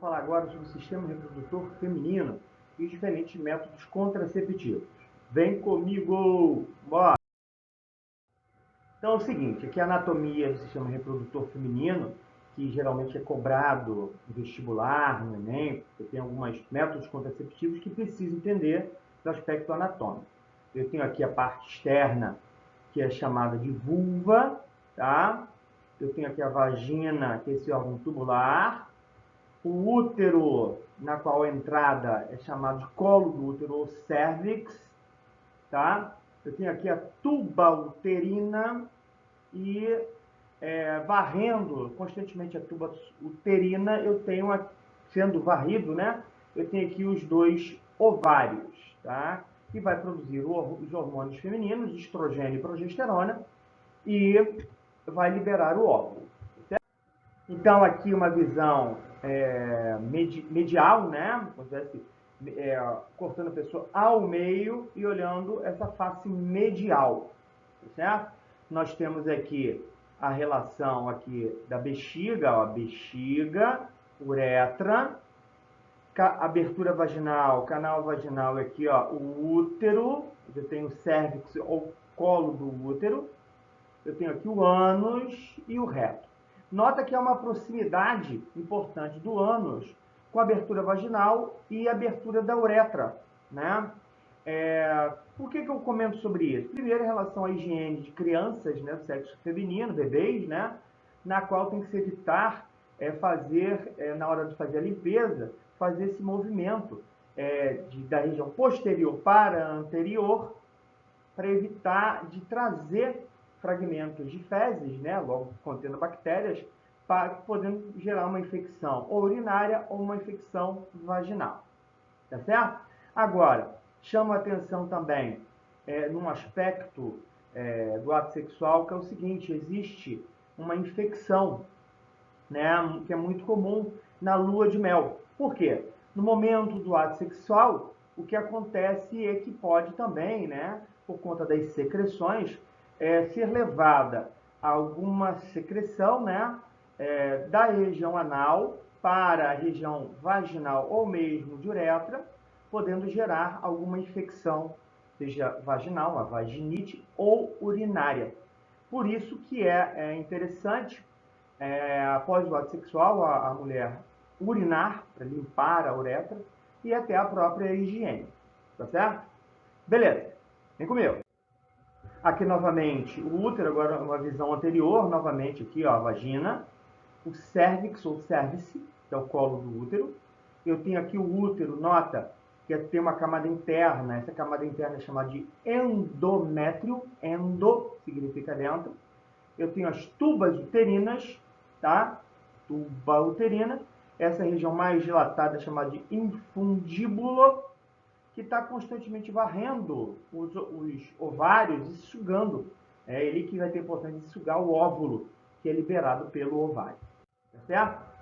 falar agora sobre o sistema reprodutor feminino e os diferentes métodos contraceptivos. Vem comigo! Bora! Então é o seguinte, aqui é a anatomia do sistema reprodutor feminino, que geralmente é cobrado no vestibular, no Enem, porque tem alguns métodos contraceptivos que precisa entender do aspecto anatômico. Eu tenho aqui a parte externa, que é chamada de vulva, tá? Eu tenho aqui a vagina, que é esse órgão tubular. O útero, na qual a entrada é chamado de colo do útero ou cervix, tá? Eu tenho aqui a tuba uterina e varrendo constantemente a tuba uterina, eu tenho, sendo varrido, né? Eu tenho aqui os dois ovários, tá? Que vai produzir os hormônios femininos, estrogênio e progesterona, e vai liberar o óvulo. Certo? Então, aqui uma visão medial, né? Cortando a pessoa ao meio e olhando essa face medial, certo? Nós temos aqui a relação aqui da bexiga, ó, bexiga, uretra, abertura vaginal, canal vaginal aqui, ó, o útero, eu tenho o cérvix ou colo do útero, eu tenho aqui o ânus e o reto. Nota que há uma proximidade importante do ânus com a abertura vaginal e a abertura da uretra, né? Por que eu comento sobre isso? Primeiro, em relação à higiene de crianças, né, do sexo feminino, bebês, né, na qual tem que se evitar na hora de fazer a limpeza, fazer esse movimento da região posterior para anterior, para evitar de trazer fragmentos de fezes, né, logo contendo bactérias, podendo gerar uma infecção ou urinária ou uma infecção vaginal. Tá certo? Agora, chama a atenção também num aspecto do ato sexual, que é o seguinte: existe uma infecção, né, que é muito comum na lua de mel. Por quê? No momento do ato sexual, o que acontece é que pode também, né, por conta das secreções, ser levada alguma secreção, né, da região anal para a região vaginal ou mesmo de uretra, podendo gerar alguma infecção, seja vaginal, a vaginite, ou urinária. Por isso que é interessante, após o ato sexual, a mulher urinar para limpar a uretra e até a própria higiene. Tá certo? Beleza. Vem comigo. Aqui novamente o útero, agora uma visão anterior, novamente aqui, ó, a vagina, o cérvix ou cervice, que é o colo do útero. Eu tenho aqui o útero, nota que tem uma camada interna, essa camada interna é chamada de endométrio, endo significa dentro. Eu tenho as tubas uterinas, tá? Tuba uterina, essa região mais dilatada é chamada de infundíbulo, que está constantemente varrendo os ovários e sugando. É ele que vai ter a importância de sugar o óvulo, que é liberado pelo ovário. Tá certo?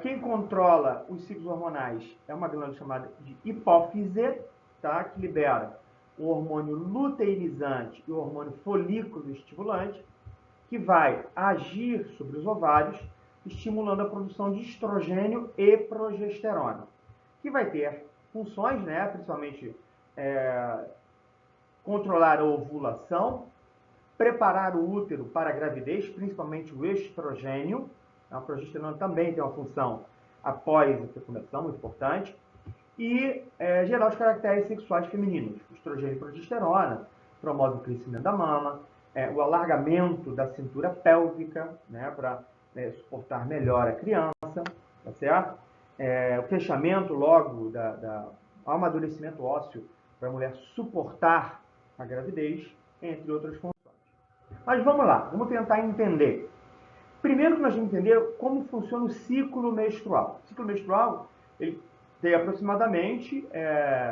Quem controla os ciclos hormonais é uma glândula chamada de hipófise, tá? Que libera o hormônio luteinizante e o hormônio folículo estimulante, que vai agir sobre os ovários, estimulando a produção de estrogênio e progesterona, que vai ter funções, né, principalmente controlar a ovulação, preparar o útero para a gravidez, principalmente o estrogênio. A progesterona também tem uma função após a fecundação, muito importante, e gerar os caracteres sexuais femininos. O estrogênio e progesterona promove o crescimento da mama, o alargamento da cintura pélvica, né, para suportar melhor a criança, tá certo? O fechamento logo o amadurecimento ósseo para a mulher suportar a gravidez, entre outras funções. Mas vamos lá, vamos tentar entender. Primeiro que nós vamos entender como funciona o ciclo menstrual. O ciclo menstrual, ele tem aproximadamente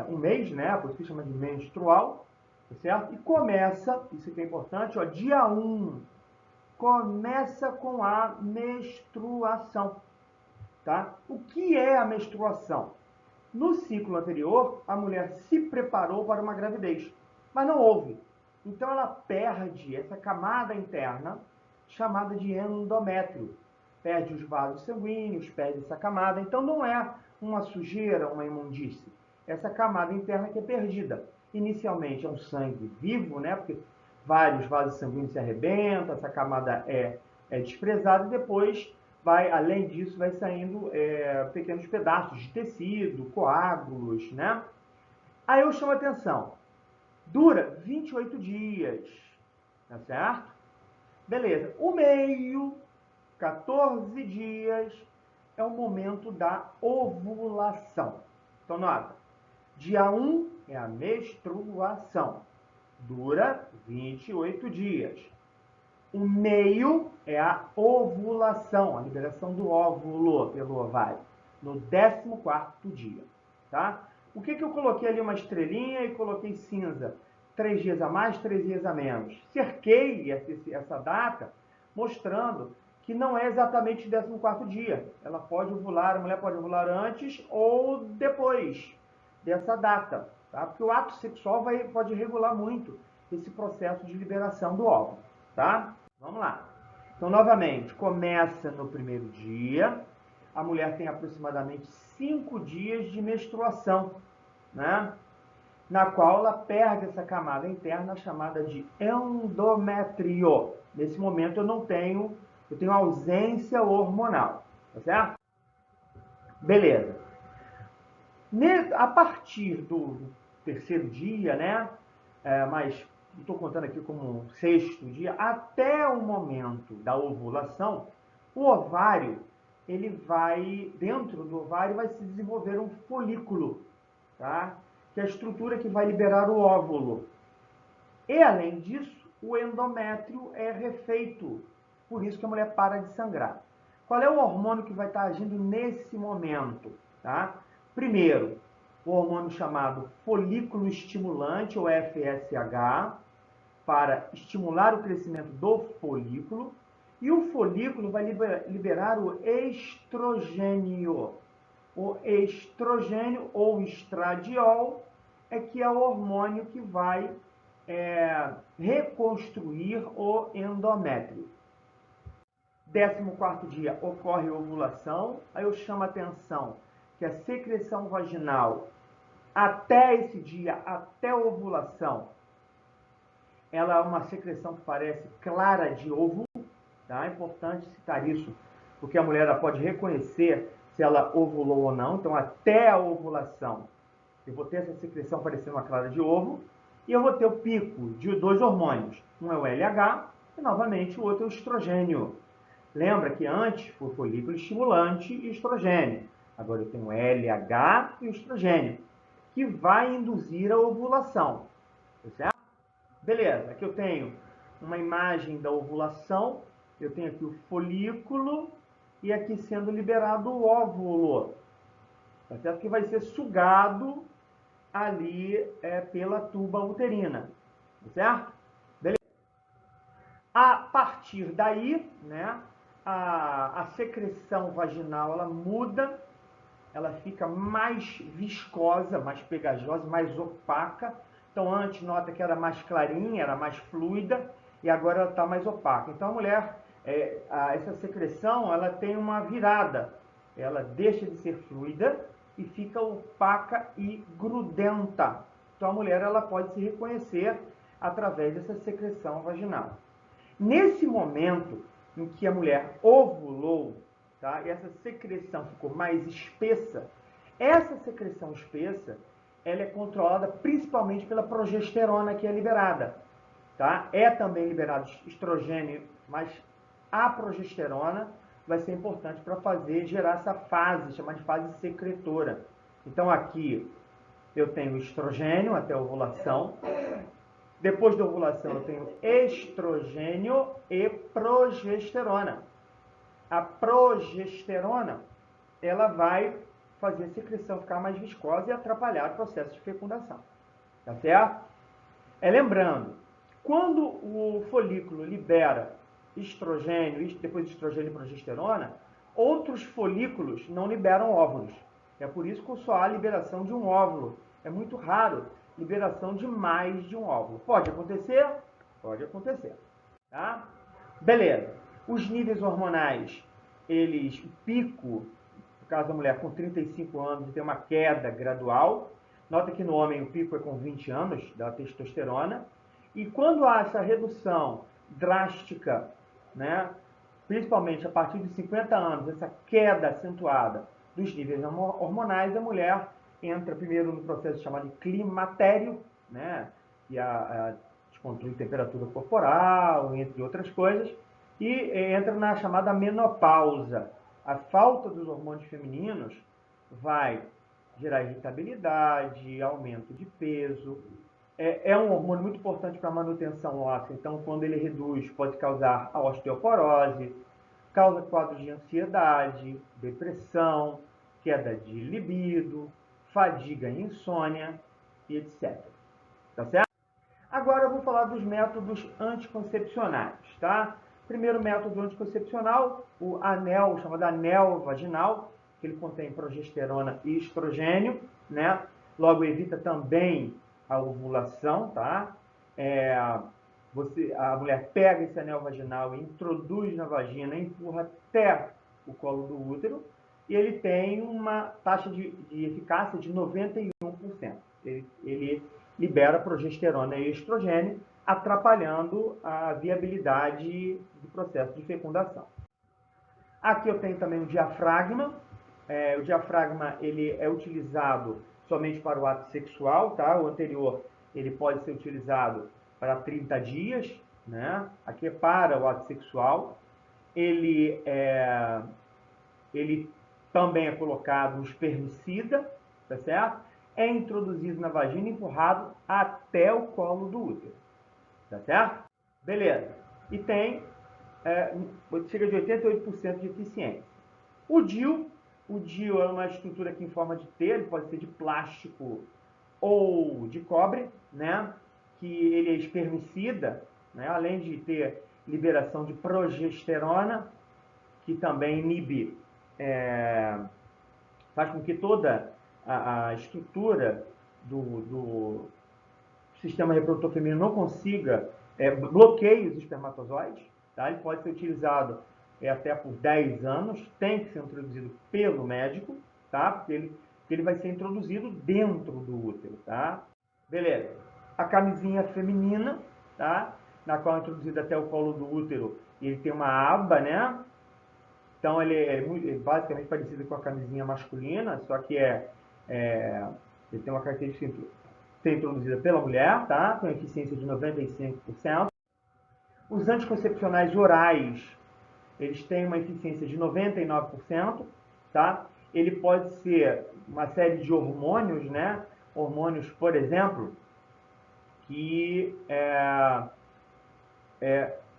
um mês, né? Por isso que chama de menstrual, tá certo? E começa, isso aqui é importante, ó, dia 1, começa com a menstruação, tá? O que é a menstruação? No ciclo anterior, a mulher se preparou para uma gravidez, mas não houve. Então ela perde essa camada interna chamada de endométrio. perde os vasos sanguíneos, perde essa camada. Então não é uma sujeira, uma imundície. Essa camada interna que é perdida. Inicialmente é um sangue vivo, né? Porque vários vasos sanguíneos se arrebentam, essa camada é desprezada e depois vai, além disso, vai saindo pequenos pedaços de tecido, coágulos, né? Aí eu chamo a atenção. Dura 28 dias, tá certo? Beleza. O meio, 14 dias, é o momento da ovulação. Então, nota. Dia 1 é a menstruação. Dura 28 dias. O meio é a ovulação, a liberação do óvulo pelo ovário, no 14º dia, tá? O que eu coloquei ali? Uma estrelinha e coloquei cinza. 3 dias a mais, 3 dias a menos. Cerquei essa data mostrando que não é exatamente o 14º dia. Ela pode ovular, a mulher pode ovular antes ou depois dessa data, tá? Porque o ato sexual pode regular muito esse processo de liberação do óvulo, tá? Vamos lá. Então, novamente, começa no primeiro dia. A mulher tem aproximadamente 5 dias de menstruação, né? Na qual ela perde essa camada interna chamada de endométrio. Nesse momento eu tenho ausência hormonal, tá certo? Beleza. A partir do terceiro dia, né? Mas estou contando aqui como um sexto dia, até o momento da ovulação, o ovário, dentro do ovário vai se desenvolver um folículo, tá? Que é a estrutura que vai liberar o óvulo. E, além disso, o endométrio é refeito, por isso que a mulher para de sangrar. Qual é o hormônio que vai estar agindo nesse momento, tá? Primeiro, o hormônio chamado folículo estimulante, ou FSH, para estimular o crescimento do folículo, e o folículo vai liberar o estrogênio. O estrogênio, ou estradiol, que é o hormônio que vai reconstruir o endométrio. 14º dia ocorre a ovulação, aí eu chamo a atenção que a secreção vaginal, até esse dia, até a ovulação, ela é uma secreção que parece clara de ovo, tá? É importante citar isso, porque a mulher pode reconhecer se ela ovulou ou não. Então, até a ovulação, eu vou ter essa secreção parecendo uma clara de ovo, e eu vou ter o pico de 2 hormônios. Um é o LH e, novamente, o outro é o estrogênio. Lembra que antes foi o folículo estimulante e estrogênio. Agora eu tenho o LH e o estrogênio, que vai induzir a ovulação. Tá certo? Beleza, aqui eu tenho uma imagem da ovulação, eu tenho aqui o folículo e aqui sendo liberado o óvulo. Tá certo? Que vai ser sugado ali pela tuba uterina. Tá certo? Beleza. A partir daí, né, a secreção vaginal ela muda, ela fica mais viscosa, mais pegajosa, mais opaca. Então, antes, nota que era mais clarinha, era mais fluida, e agora ela está mais opaca. Então, a mulher, essa secreção, ela tem uma virada. Ela deixa de ser fluida e fica opaca e grudenta. Então, a mulher ela pode se reconhecer através dessa secreção vaginal. Nesse momento em que a mulher ovulou, tá? E essa secreção ficou mais espessa, essa secreção espessa, ela é controlada principalmente pela progesterona que é liberada, tá? É também liberado estrogênio, mas a progesterona vai ser importante para gerar essa fase, chamada de fase secretora. Então aqui eu tenho estrogênio até a ovulação. Depois da ovulação eu tenho estrogênio e progesterona. A progesterona, ela vai fazer a secreção ficar mais viscosa e atrapalhar o processo de fecundação. Tá certo? Lembrando, quando o folículo libera estrogênio, depois estrogênio e progesterona, outros folículos não liberam óvulos. É por isso que só há liberação de um óvulo. É muito raro liberação de mais de um óvulo. Pode acontecer? Pode acontecer. Tá? Beleza. Os níveis hormonais o pico, no caso da mulher com 35 anos, tem uma queda gradual. Nota que no homem o pico é com 20 anos da testosterona. E quando há essa redução drástica, né, principalmente a partir de 50 anos, essa queda acentuada dos níveis hormonais, a mulher entra primeiro no processo chamado de climatério, né, que descontrole de temperatura corporal, entre outras coisas, e entra na chamada menopausa. A falta dos hormônios femininos vai gerar irritabilidade, aumento de peso. É um hormônio muito importante para a manutenção óssea, então quando ele reduz pode causar a osteoporose, causa quadros de ansiedade, depressão, queda de libido, fadiga e insônia e etc. Tá certo? Agora eu vou falar dos métodos anticoncepcionais, tá? Primeiro método anticoncepcional, o anel, chamado anel vaginal, que ele contém progesterona e estrogênio, né? Logo evita também a ovulação, tá? A mulher pega esse anel vaginal e introduz na vagina, empurra até o colo do útero, e ele tem uma taxa de eficácia de 91%. Ele libera progesterona e estrogênio, atrapalhando a viabilidade do processo de fecundação. Aqui eu tenho também o diafragma. O diafragma ele é utilizado somente para o ato sexual, tá? O anterior ele pode ser utilizado para 30 dias, né? Aqui é para o ato sexual. Ele também é colocado um espermicida, tá certo? É introduzido na vagina e empurrado até o colo do útero, tá certo? Beleza. E tem chega de 88% de eficiência. O DIU é uma estrutura aqui em forma de T, ele pode ser de plástico ou de cobre, né? Que ele é espermicida, né? Além de ter liberação de progesterona, que também inibe, faz com que toda a estrutura do sistema reprodutor feminino não consiga, bloqueie os espermatozoides, tá? Ele pode ser utilizado até por 10 anos, tem que ser introduzido pelo médico, tá? Porque ele vai ser introduzido dentro do útero, tá? Beleza. A camisinha feminina, tá? Na qual é introduzido até o colo do útero, e ele tem uma aba, né? Então ele é basicamente parecido com a camisinha masculina, só que ele tem uma característica ser introduzida pela mulher, tá? Com eficiência de 95%. Os anticoncepcionais orais, eles têm uma eficiência de 99%, tá? Ele pode ser uma série de hormônios, né? Hormônios, por exemplo, que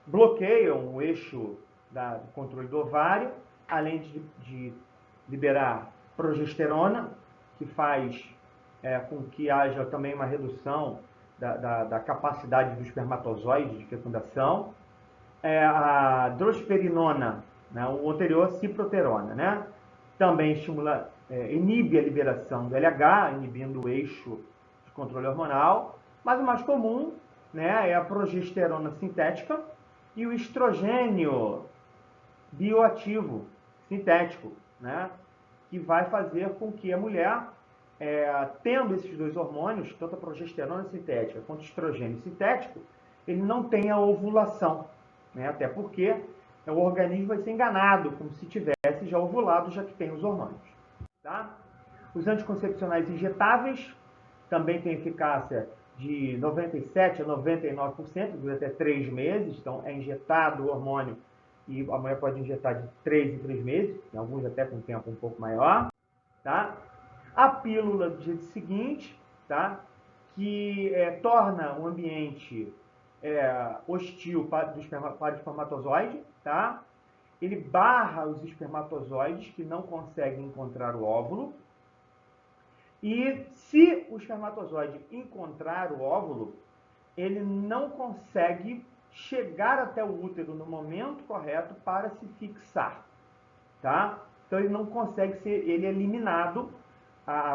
bloqueiam o eixo do controle do ovário, além de liberar progesterona, que faz com que haja também uma redução da capacidade do espermatozoide de fecundação. A drosperinona, né, o anterior ciproterona, né, também inibe a liberação do LH, inibindo o eixo de controle hormonal, mas o mais comum, né, é a progesterona sintética e o estrogênio bioativo sintético, né, que vai fazer com que a mulher, tendo esses dois hormônios, tanto a progesterona sintética quanto o estrogênio sintético, ele não tenha ovulação, né, até porque o organismo vai ser enganado, como se tivesse já ovulado, já que tem os hormônios. Tá? Os anticoncepcionais injetáveis também têm eficácia de 97% a 99%, dura até 3 meses, então é injetado o hormônio e a mulher pode injetar de 3 em 3 meses, em alguns até com um tempo um pouco maior. Tá? A pílula do dia seguinte, tá? Que torna o ambiente hostil para o espermatozoide, tá? Ele barra os espermatozoides que não conseguem encontrar o óvulo. E se o espermatozoide encontrar o óvulo, ele não consegue chegar até o útero no momento correto para se fixar, tá? Então ele não consegue ser, ele é eliminado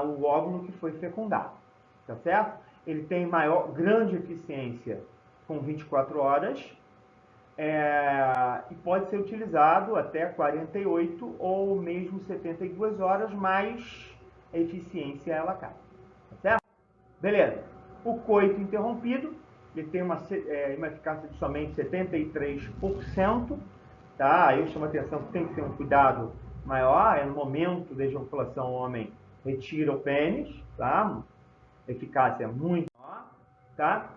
o óvulo que foi fecundado, tá certo? Ele tem grande eficiência com 24 horas, E pode ser utilizado até 48 ou mesmo 72 horas, mas a eficiência ela cai, tá certo? Beleza. O coito interrompido, ele tem uma eficácia de somente 73%, tá? Aí eu chamo a atenção que tem que ter um cuidado maior, no momento da ejaculação o homem retira o pênis, tá? A eficácia é muito maior, tá?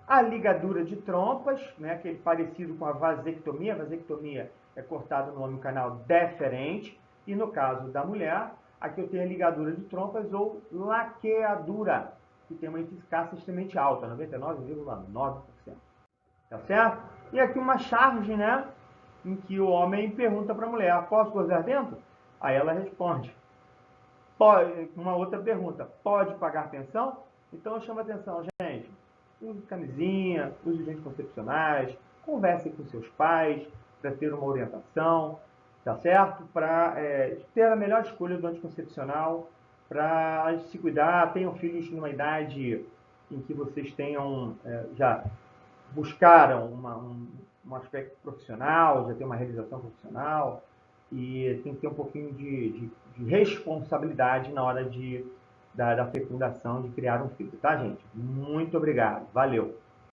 A ligadura de trompas, né, aquele parecido com a vasectomia. A vasectomia é cortada no homem no canal deferente. E no caso da mulher, aqui eu tenho a ligadura de trompas ou laqueadura, que tem uma eficácia extremamente alta, 99,9%. Tá certo? E aqui uma charge, né, em que o homem pergunta para a mulher, posso gozar dentro? Aí ela responde. Uma outra pergunta, pode pagar pensão? Então eu chamo a atenção, gente, use camisinha, use os anticoncepcionais, converse com seus pais para ter uma orientação, tá certo? Para ter a melhor escolha do anticoncepcional, para se cuidar, tenham filhos numa idade em que vocês tenham, já buscaram um aspecto profissional, já tem uma realização profissional, e tem que ter um pouquinho de responsabilidade na hora da fecundação, de criar um filho, tá, gente? Muito obrigado. Valeu!